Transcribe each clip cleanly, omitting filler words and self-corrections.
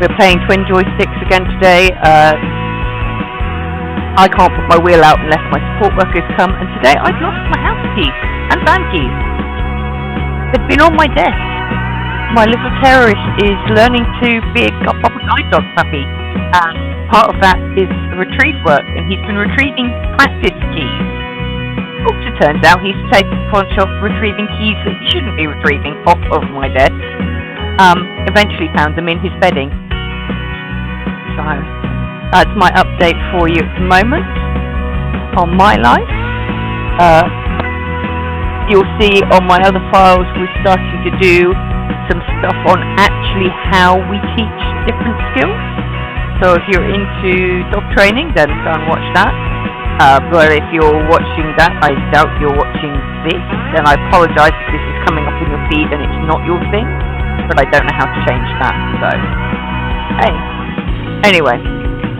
We're playing twin joysticks again today. I can't put my wheel out unless my support workers come, and today I've lost my house keys and van keys. They've been on my desk. My little terrorist is learning to be a proper guide dog puppy, and part of that is retrieve work, and he's been retrieving practice keys. Also turns out he's taken upon himself retrieving keys that he shouldn't be retrieving off of my desk. Eventually found them in his bedding. So that's my update for you at the moment on my life. You'll see on my other files we're starting to do some stuff on actually how we teach different skills. So if you're into dog training, then go and watch that. But if you're watching that, I doubt you're watching this, then I apologise if this is coming up in your feed and it's not your thing, but I don't know how to change that, so hey. Anyway,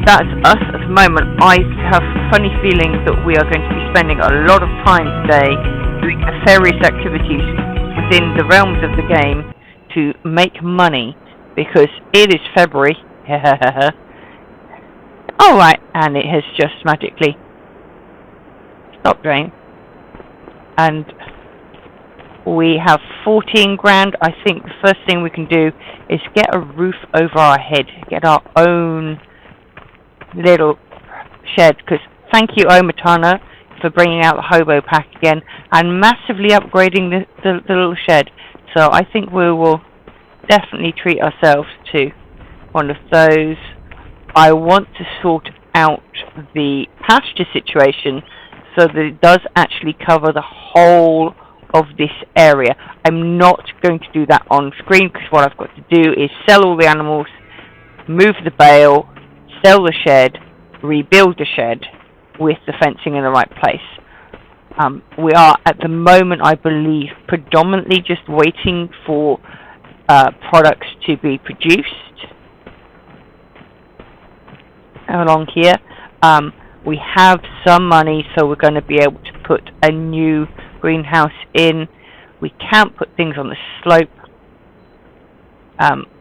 that's us at the moment. I have a funny feeling that we are going to be spending a lot of time today doing nefarious activities within the realms of the game to make money, because it is February. Alright, and it has just magically stopped raining. And we have 14 grand. I think the first thing we can do is get a roof over our head, get our own little shed, because thank you Omatana for bringing out the hobo pack again and massively upgrading the little shed. So I think we will definitely treat ourselves to one of those. I want to sort out the pasture situation so that it does actually cover the whole of this area. I'm not going to do that on screen, because what I've got to do is sell all the animals, move the bale, sell the shed, rebuild the shed with the fencing in the right place. We are at the moment, I believe, predominantly just waiting for products to be produced along here. We have some money, so we're going to be able to put a new greenhouse in. We can't put things on the slope,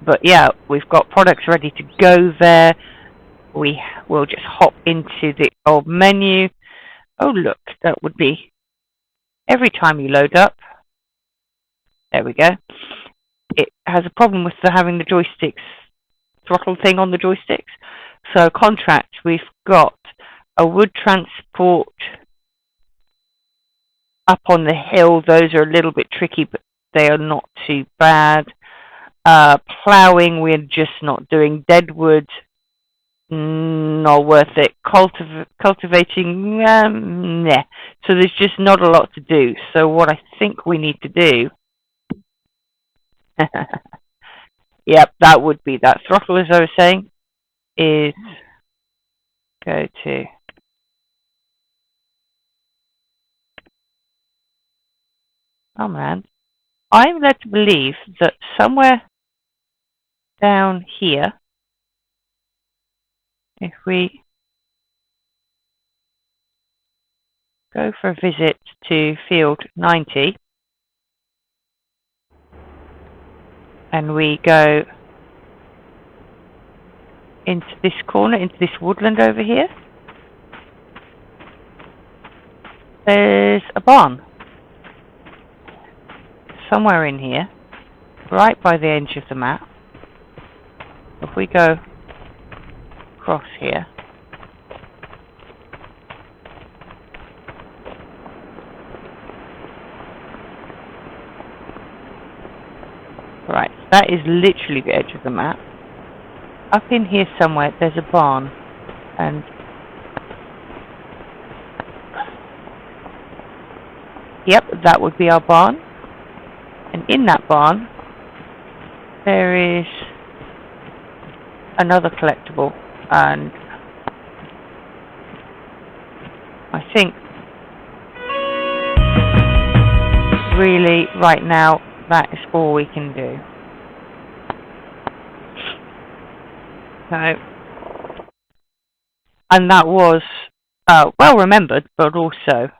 but yeah, we've got products ready to go there. We will just hop into the old menu. Oh look, that would be every time you load up. There we go. It has a problem with having the joysticks throttle thing on the joysticks. So contract, we've got a wood transport up on the hill. Those are a little bit tricky, but they are not too bad. Ploughing, we're just not doing. Deadwood, not worth it. Cultivating, nah. So there's just not a lot to do. So what I think we need to do, yep, that would be that throttle, as I was saying, is go to oh man, I'm led to believe that somewhere down here, if we go for a visit to field 90 and we go into this corner, into this woodland over here, there's a barn somewhere in here, right by the edge of the map. If we go across here, right, that is literally the edge of the map. Up in here somewhere there's a barn, and yep, that would be our barn. And in that barn there is another collectible, and I think really right now that is all we can do. So, and that was well remembered, but also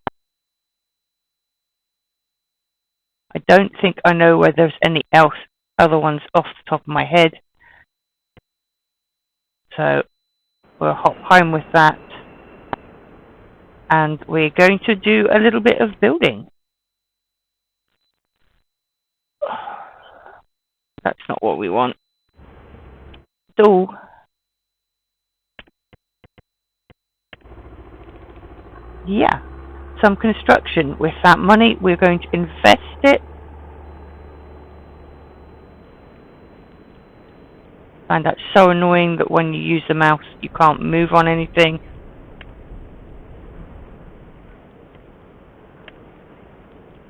I don't think I know where there's any other ones off the top of my head. So we'll hop home with that, and we're going to do a little bit of building. That's not what we want. So, yeah, some construction. With that money, we're going to invest it. And that's so annoying that when you use the mouse, you can't move on anything.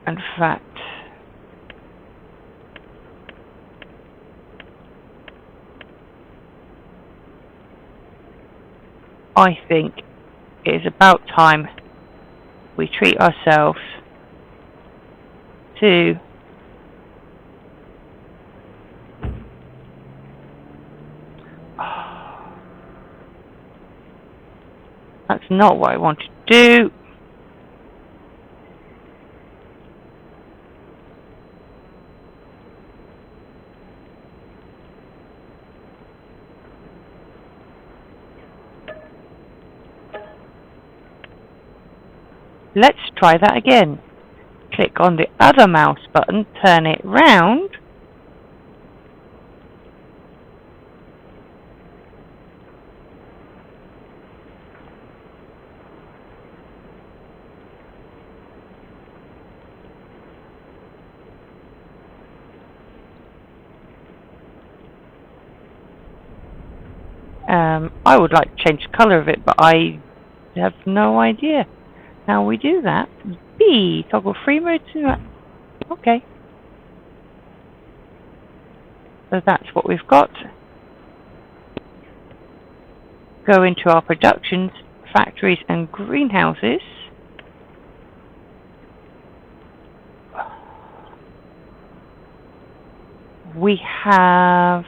In fact, I think it is about time we treat ourselves to that's not what I want to do. Let's try that again. Click on the other mouse button, turn it round. I would like to change the colour of it, but I have no idea how we do that. B, toggle free mode to that. Okay. So that's what we've got. Go into our productions, factories and greenhouses. We have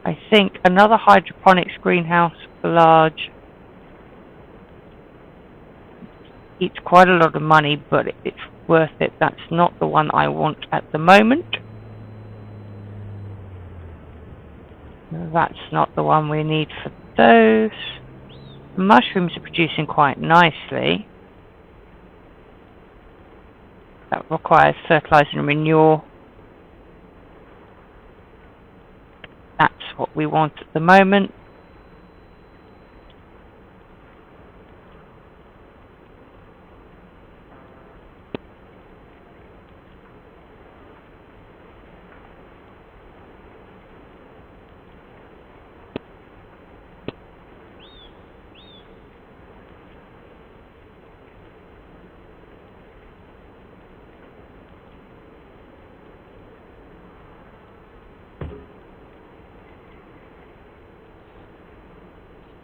I think another hydroponics greenhouse, large. Eats quite a lot of money, but it's worth it. That's not the one I want at the moment. That's not the one we need for those. The mushrooms are producing quite nicely. That requires fertilizer and manure. That's what we want at the moment.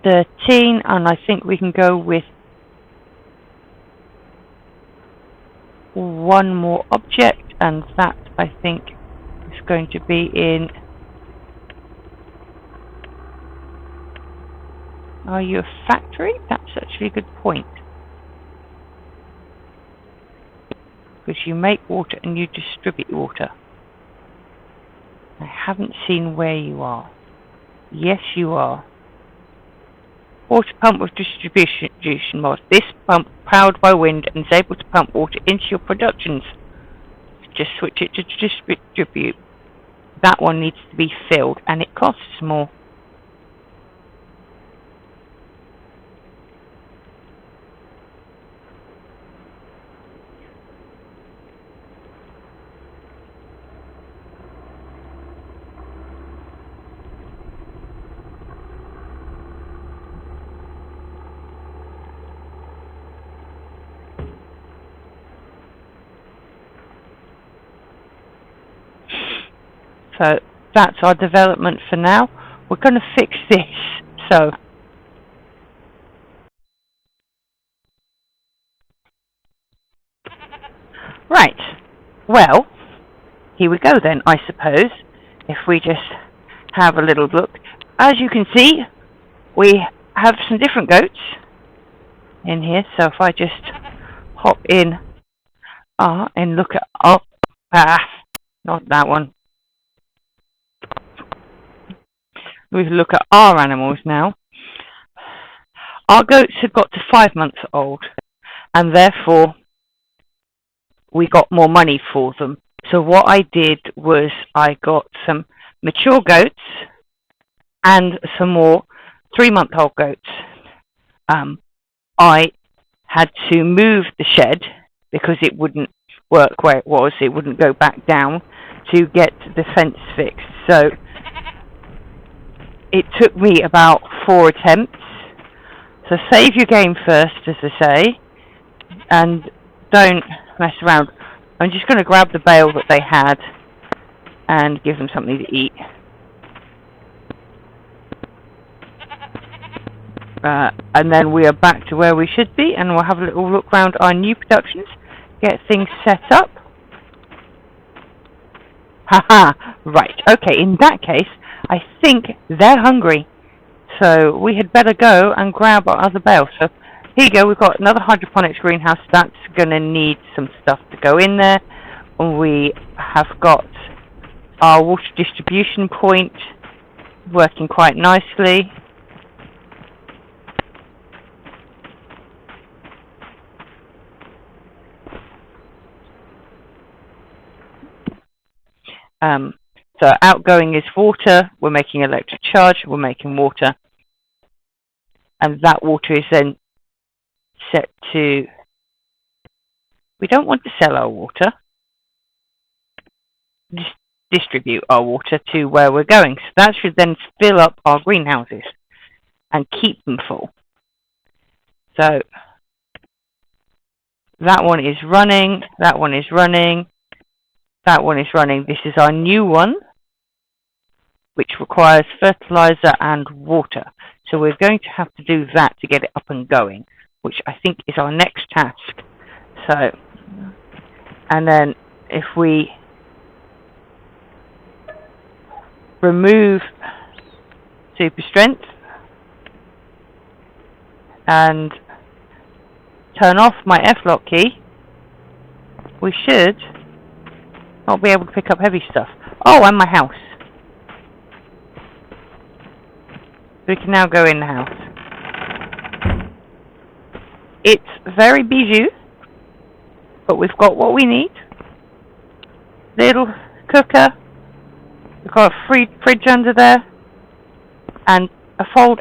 $13, and I think we can go with one more object, and that I think is going to be in. Are you a factory? That's actually a good point. Because you make water and you distribute water. I haven't seen where you are. Yes, you are. Water pump with distribution mod. This pump, powered by wind, and is able to pump water into your productions. Just switch it to distribute. That one needs to be filled, and it costs more. So that's our development for now. We're going to fix this. So right. Well, here we go then, I suppose. If we just have a little look. As you can see, we have some different goats in here. So if I just hop in and look at not that one. we look at our animals now. Our goats had got to 5 months old, and therefore we got more money for them. So what I did was I got some mature goats and some more 3-month-old goats. I had to move the shed because it wouldn't work where it was. It wouldn't go back down to get the fence fixed. So it took me about 4 attempts. So save your game first, as I say, and don't mess around. I'm just going to grab the bale that they had and give them something to eat. And then we are back to where we should be, and we'll have a little look around our new productions, get things set up. Haha, right, okay, in that case, I think they're hungry. So we had better go and grab our other bale. So here you go, we've got another hydroponics greenhouse. That's going to need some stuff to go in there. We have got our water distribution point working quite nicely. So outgoing is water, we're making electric charge, we're making water, and that water is then set to, we don't want to sell our water, distribute our water to where we're going. So that should then fill up our greenhouses and keep them full. So that one is running, that one is running, that one is running. This is our new one, which requires fertilizer and water. So we're going to have to do that to get it up and going, which I think is our next task. So, and then if we remove super strength and turn off my F-lock key, we should not be able to pick up heavy stuff. Oh, and my house. We can now go in the house. It's very bijou, but we've got what we need. Little cooker. We've got a fridge under there. And a fold.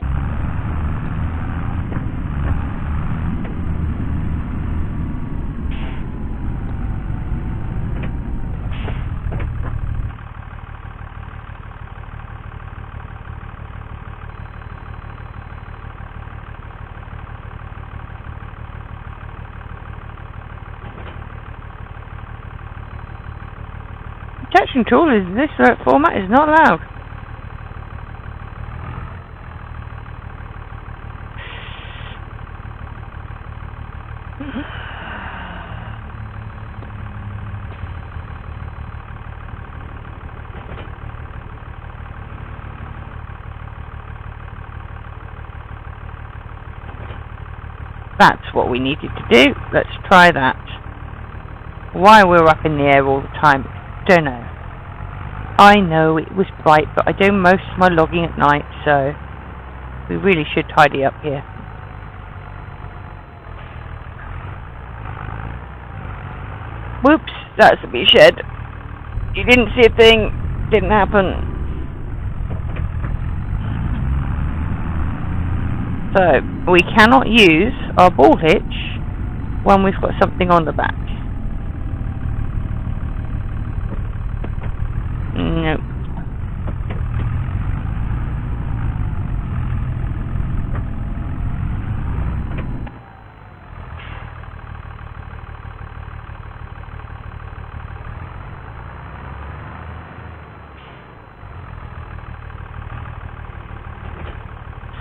Protection tool in this format is not allowed. That's what we needed to do. Let's try that. Why we're up in the air all the time, don't know. I know it was bright, but I do most of my logging at night, so we really should tidy up here. Whoops, that's a bee shed. You didn't see a thing, didn't happen. So, we cannot use our ball hitch when we've got something on the back. Nope.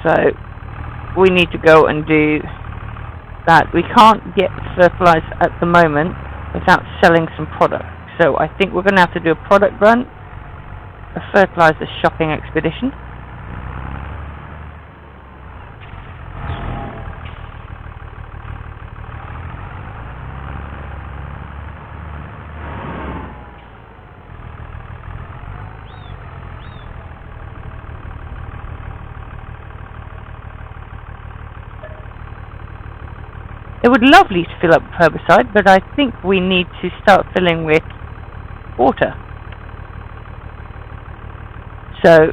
So, we need to go and do that. We can't get fertilizer at the moment without selling some product. So I think we're going to have to do a product run, a fertilizer shopping expedition. would lovely to fill up with herbicide, but I think we need to start filling with water. So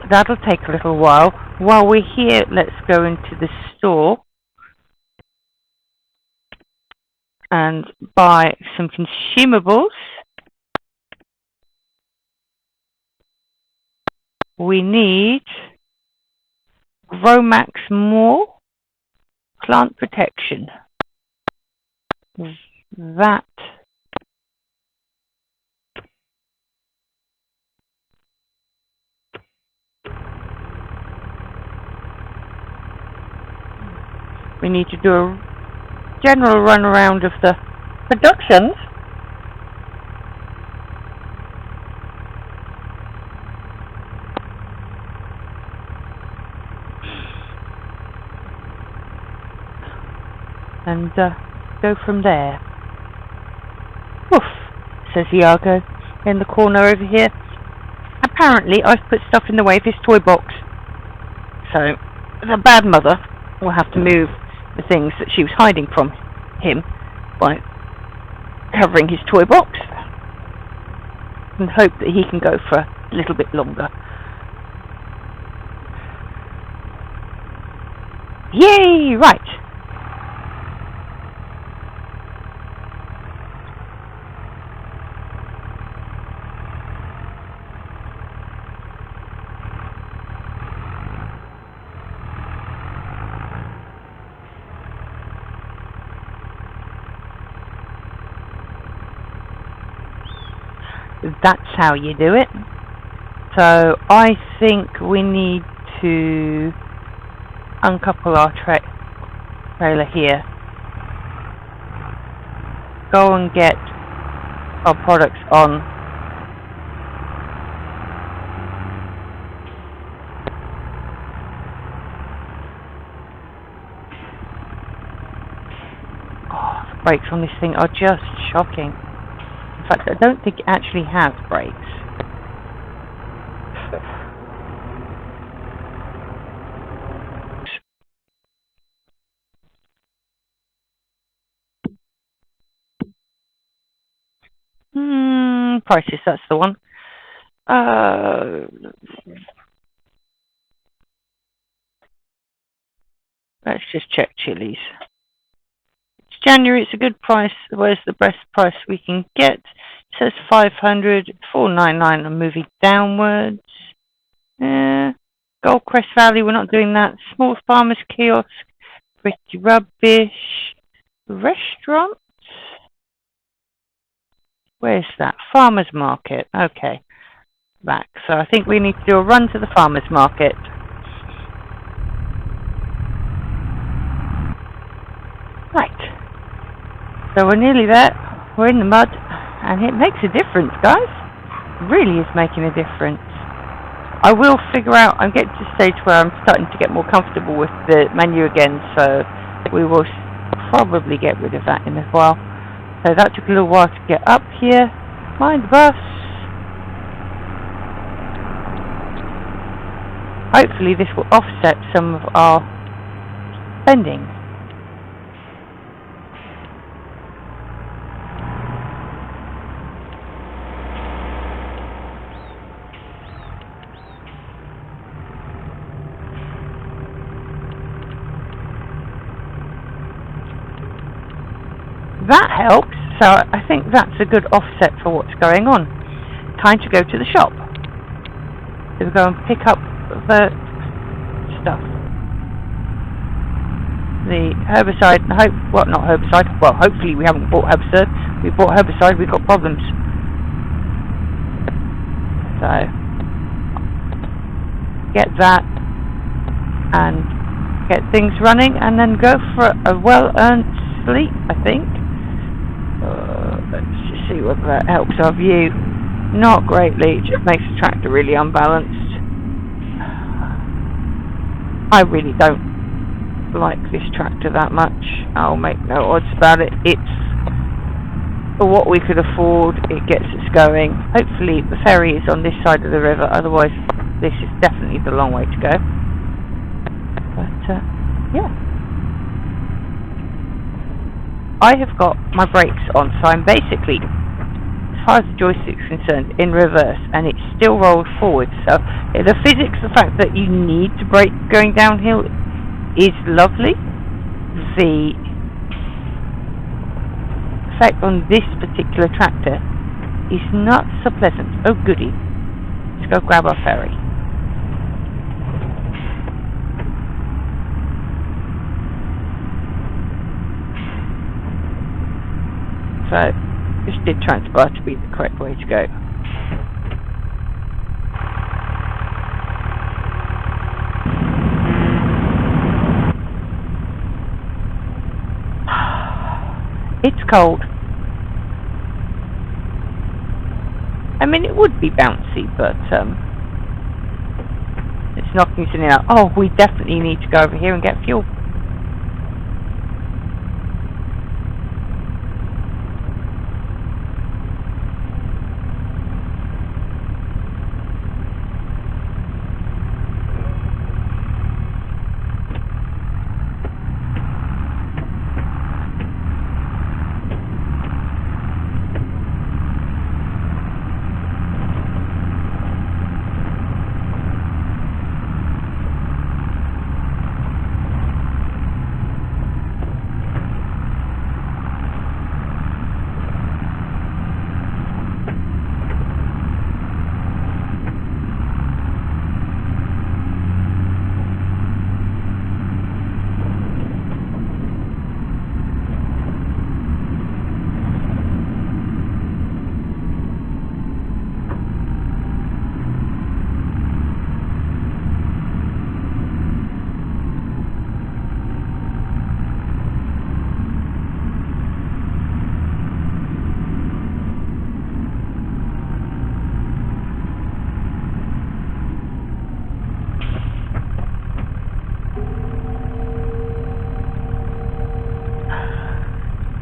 that'll take a little while. While we're here, let's go into the store and buy some consumables. We need Gromax More Plant Protection. That we need to do a general run around of the productions. And go from there. Woof, says Iago in the corner over here. Apparently I've put stuff in the way of his toy box. So the bad mother will have to move the things that she was hiding from him by covering his toy box and hope that he can go for a little bit longer. Yay! Right. That's how you do it. So I think we need to uncouple our trailer here. Go and get our products on. Oh, the brakes on this thing are just shocking. In fact, I don't think it actually has brakes. Prices, that's the one. Let's just check Chili's. It's January, it's a good price. Where's the best price we can get? It says 500, 499 and moving downwards. Goldcrest Valley, we're not doing that. Small Farmers Kiosk, pretty rubbish. Restaurant? Where's that? Farmers Market. Okay. Back. So I think we need to do a run to the Farmers Market. Right. So we're nearly there. We're in the mud. And it makes a difference, guys. It really is making a difference. I will figure out, I'm getting to the stage where I'm starting to get more comfortable with the menu again, so we will probably get rid of that in a while. So that took a little while to get up here. Mind the bus. Hopefully this will offset some of our spending. That helps, so I think that's a good offset for what's going on. Time to go to the shop. So we'll go and pick up the stuff. The herbicide, not herbicide, well, hopefully we haven't bought herbicide. We bought herbicide, we've got problems. So, get that and get things running and then go for a well-earned sleep, I think. Let's just see whether that helps our view. Not greatly, it just makes the tractor really unbalanced. I really don't like this tractor that much. I'll make no odds about it. It's for what we could afford, it gets us going. Hopefully the ferry is on this side of the river, otherwise this is definitely the long way to go. But yeah. I have got my brakes on, so I'm basically, as far as the joystick's concerned, in reverse, and it still rolls forward. So the physics, the fact that you need to brake going downhill is lovely. The effect on this particular tractor is not so pleasant. Oh goody. Let's go grab our ferry. So, this did transpire to be the correct way to go. It's cold. I mean, it would be bouncy, but it's knocking us in and out. Oh, we definitely need to go over here and get fuel.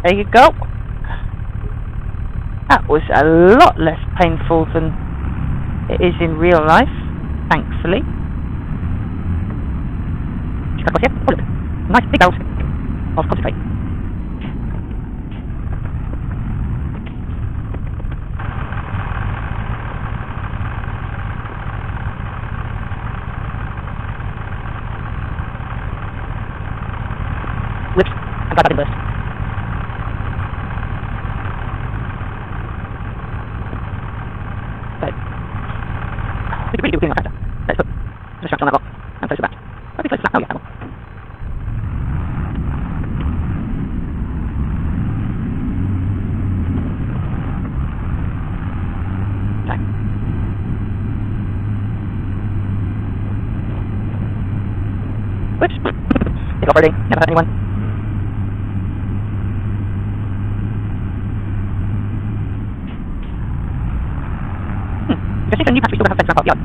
There you go. That was a lot less painful than it is in real life, thankfully. Oh, look. Nice big out of concentrate. Whoops, I'm glad that didn't burst. We could really do a cleaning up factor. Let's put the straps on that lot and close the back. Okay, close the flap. Oh yeah, that one. Okay. Whoops. It's operating. Never hurt anyone. Just think a new patch we still have fence around part of the yard.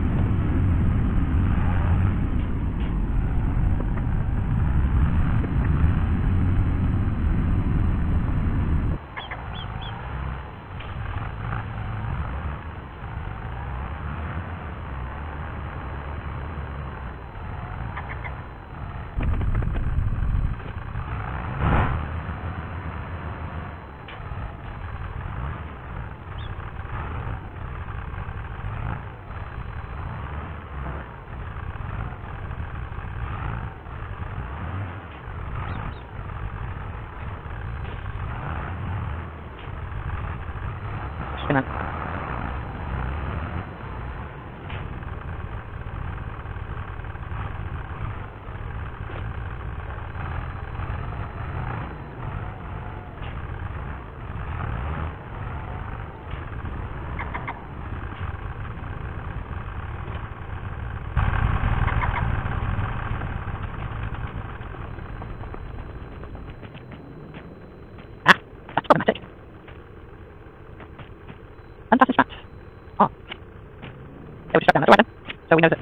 Spin on. That's problematic. Unfasten straps. Oh. They were just strapped down. That's alright then. So we know that.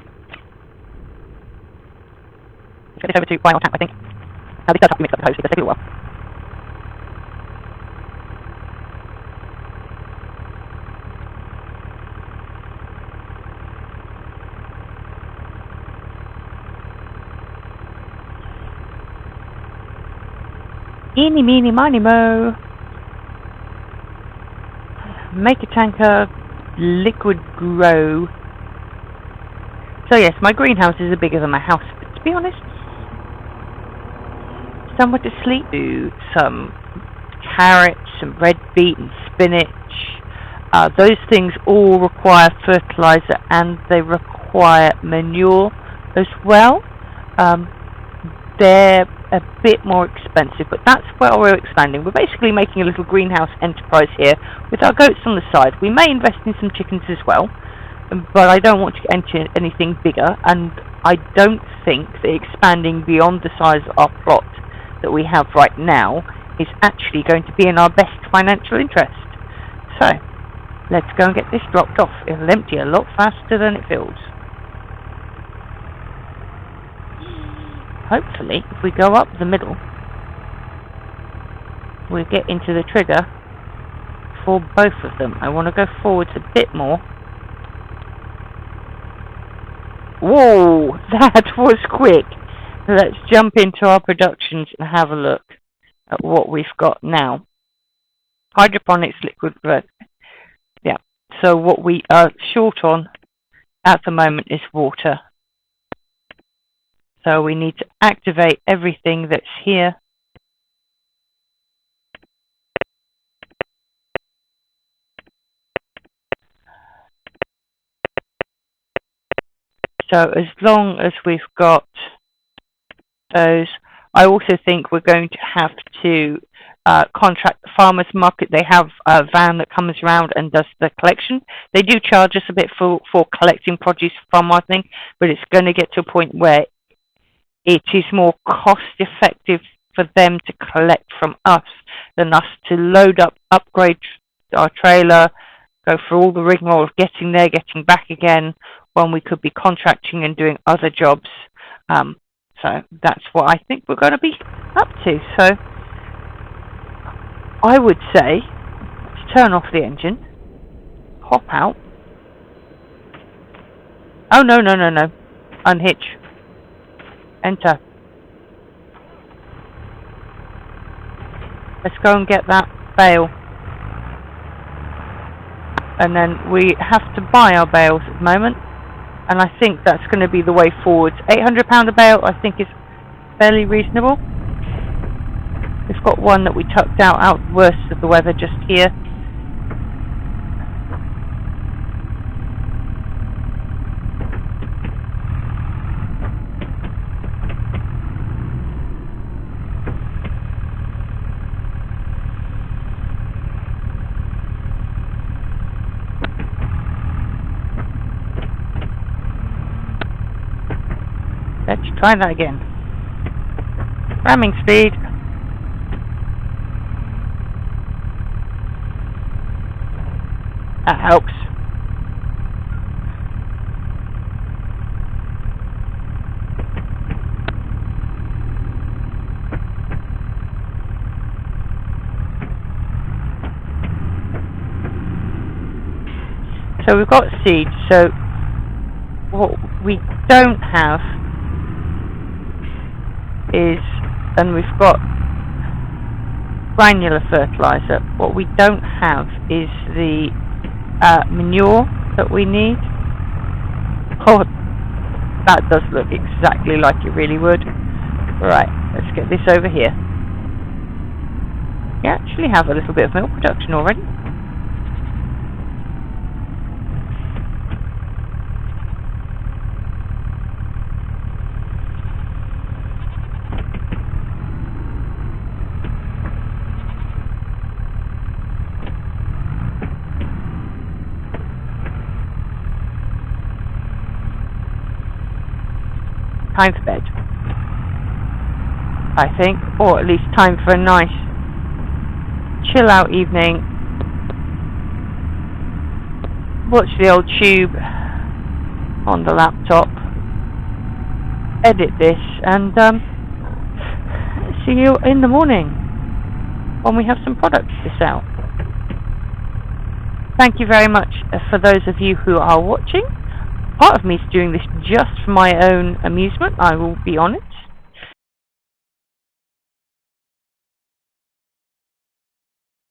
Let's get this over to final tap, I think. Now this does have to be mixed up with the hose because they do it well. Eeny, meeny, miny, mo. Make a tanker, liquid grow. So yes, my greenhouses are bigger than my house, but to be honest, somewhere to sleep. Do some carrots, some red beet and spinach. Those things all require fertilizer and they require manure as well. They're a bit more expensive, but that's where we're expanding. We're basically making a little greenhouse enterprise here with our goats on the side. We may invest in some chickens as well, but I don't want to enter anything bigger, and I don't think that expanding beyond the size of our plot that we have right now is actually going to be in our best financial interest. So, let's go and get this dropped off. It'll empty a lot faster than it fills. Hopefully, if we go up the middle, we'll get into the trigger for both of them. I want to go forwards a bit more. Whoa, that was quick. Let's jump into our productions and have a look at what we've got now. Hydroponics, liquid growth. Yeah, so what we are short on at the moment is water. So we need to activate everything that's here. So as long as we've got those, I also think we're going to have to contract the farmers market. They have a van that comes around and does the collection. They do charge us a bit for collecting produce from our thing, but it's going to get to a point where it is more cost effective for them to collect from us than us to load up, upgrade our trailer, go through all the rigmarole of getting there, getting back again, when we could be contracting and doing other jobs. So that's what I think we're going to be up to. So I would say, let's turn off the engine, hop out. Oh, no. Unhitch. Enter. Let's go and get that bale. And then we have to buy our bales at the moment. And I think that's going to be the way forward. £800 a bale, I think, is fairly reasonable. We've got one that we tucked out worse of the weather just here. Let's try that again. Ramming speed. That helps. So we've got seeds. So what we don't have is, and we've got granular fertilizer. What we don't have is the manure that we need. Oh, that does look exactly like it really would. Right, let's get this over here. We actually have a little bit of milk production already. Time for bed, I think, or at least time for a nice chill out evening. Watch the old tube on the laptop, edit this, and see you in the morning when we have some products to sell. Thank you very much for those of you who are watching. Part of me is doing this just for my own amusement, I will be honest.